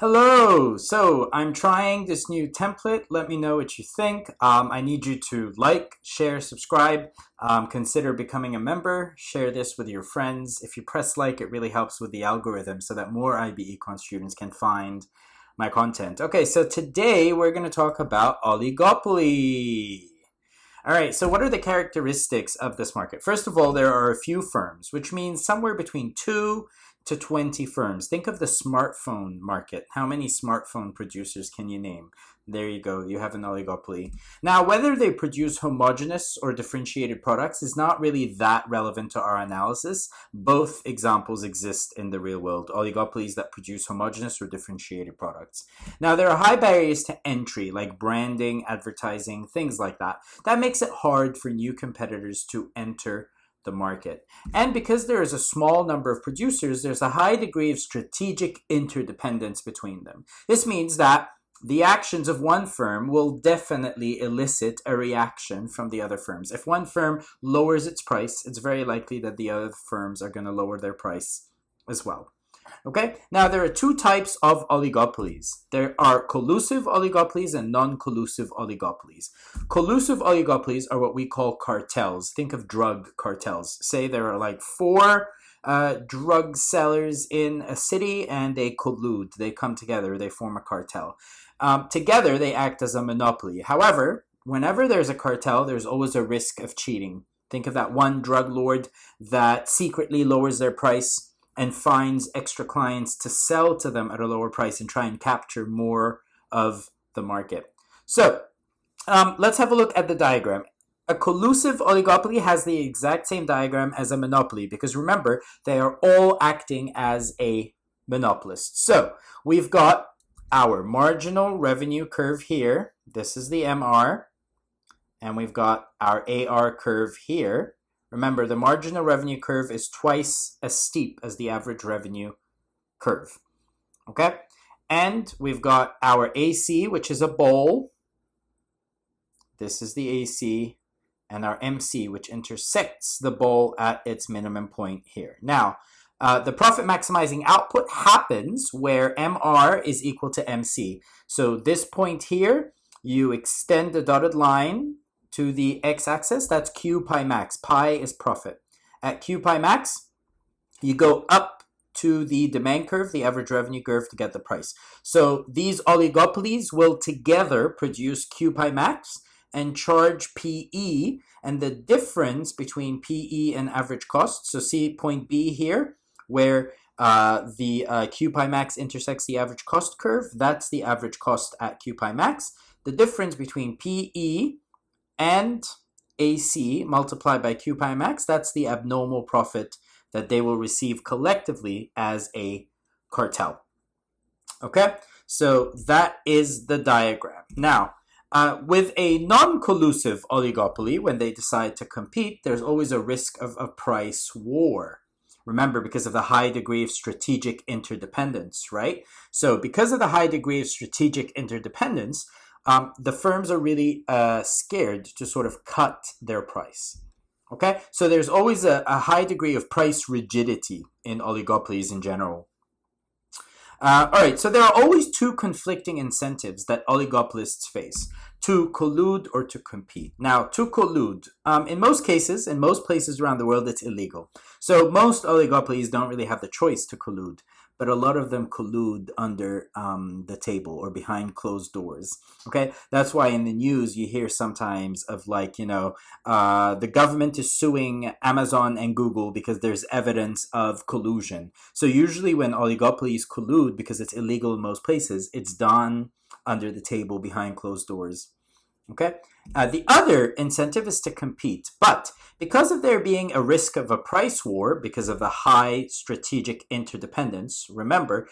Hello! So I'm trying this new template. Let me know what you think. I need you to like, share, subscribe, consider becoming a member, share this with your friends. If you press like, it really helps with the algorithm so that more IB Econ students can find my content. Okay, so today we're going to talk about oligopoly. All right, so what are the characteristics of this market? First of all, there are a few firms, which means somewhere between 2 to 20 firms. Think of the smartphone market. How many smartphone producers can you name? There you go, you have an oligopoly. Now, whether they produce homogeneous or differentiated products is not really that relevant to our analysis. Both examples exist in the real world, oligopolies that produce homogeneous or differentiated products. Now, there are high barriers to entry, like branding, advertising, things like that. That makes it hard for new competitors to enter the market. And because there is a small number of producers, there's a high degree of strategic interdependence between them. This means that the actions of one firm will definitely elicit a reaction from the other firms. If one firm lowers its price, it's very likely that the other firms are going to lower their price as well. Okay, now there are two types of oligopolies. There are collusive oligopolies and non-collusive oligopolies. Collusive oligopolies are what we call cartels. Think of drug cartels. Say there are like four drug sellers in a city and they collude. They come together, they form a cartel. Together, they act as a monopoly. However, whenever there's a cartel, there's always a risk of cheating. Think of that one drug lord that secretly lowers their price and finds extra clients to sell to them at a lower price and try and capture more of the market. So let's have a look at the diagram. A collusive oligopoly has the exact same diagram as a monopoly because remember, they are all acting as a monopolist. So we've got our marginal revenue curve here. This is the MR. And we've got our AR curve here. Remember, the marginal revenue curve is twice as steep as the average revenue curve. Okay? And we've got our AC, which is a bowl. This is the AC. And our MC, which intersects the bowl at its minimum point here. Now, the profit maximizing output happens where MR is equal to MC. So this point here, you extend the dotted line to the x-axis. That's Q pi max. Pi is profit. At Q pi max, you go up to the demand curve, the average revenue curve, to get the price. So these oligopolies will together produce Q pi max and charge PE, and the difference between PE and average cost. So see point B here, where the Q pi max intersects the average cost curve. That's the average cost at Q pi max. The difference between PE and AC multiplied by Q pi max, that's the abnormal profit that they will receive collectively as a cartel. Okay, so that is the diagram. Now, with a non-collusive oligopoly, when they decide to compete, there's always a risk of a price war. Remember, because of the high degree of strategic interdependence, right? So because of the high degree of strategic interdependence, the firms are really scared to sort of cut their price. Okay, so there's always a high degree of price rigidity in oligopolies in general. All right, so there are always two conflicting incentives that oligopolists face: to collude or to compete. Now, to collude, in most cases, in most places around the world, it's illegal. So most oligopolies don't really have the choice to collude, but a lot of them collude under the table or behind closed doors. Okay, that's why in the news you hear sometimes of like, the government is suing Amazon and Google because there's evidence of collusion. So usually when oligopolies collude, because it's illegal in most places, it's done under the table behind closed doors. Okay. The other incentive is to compete, but because of there being a risk of a price war because of the high strategic interdependence, remember,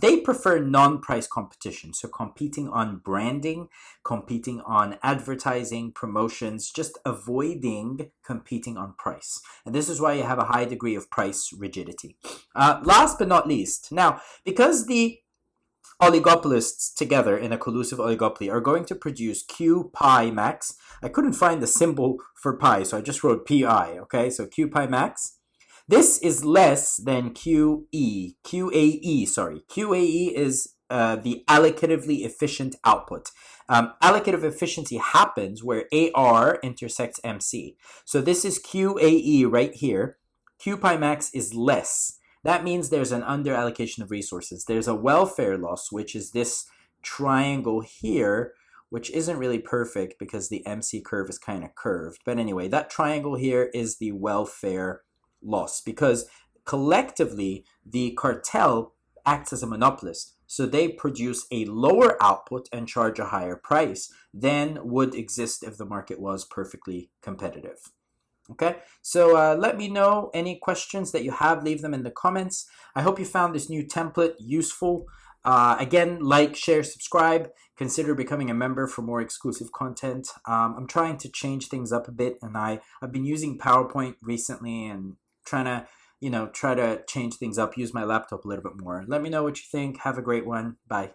they prefer non-price competition. So competing on branding, competing on advertising, promotions, just avoiding competing on price. And this is why you have a high degree of price rigidity. Last but not least, now, because the oligopolists together in a collusive oligopoly are going to produce Q pi max. I couldn't find the symbol for pi, so I just wrote PI, okay? So Q pi max. This is less than QAE, sorry. QAE is the allocatively efficient output. Allocative efficiency happens where AR intersects MC. So this is QAE right here. Q pi max is less. That means there's an under allocation of resources. There's a welfare loss, which is this triangle here, which isn't really perfect because the MC curve is kind of curved. But anyway, that triangle here is the welfare loss because collectively the cartel acts as a monopolist. So they produce a lower output and charge a higher price than would exist if the market was perfectly competitive. Okay, so let me know any questions that you have. Leave them in the comments. I hope you found this new template useful. Again, like, share, subscribe. Consider becoming a member for more exclusive content. I'm trying to change things up a bit, and I've been using PowerPoint recently and trying to, try to change things up, use my laptop a little bit more. Let me know what you think. Have a great one. Bye.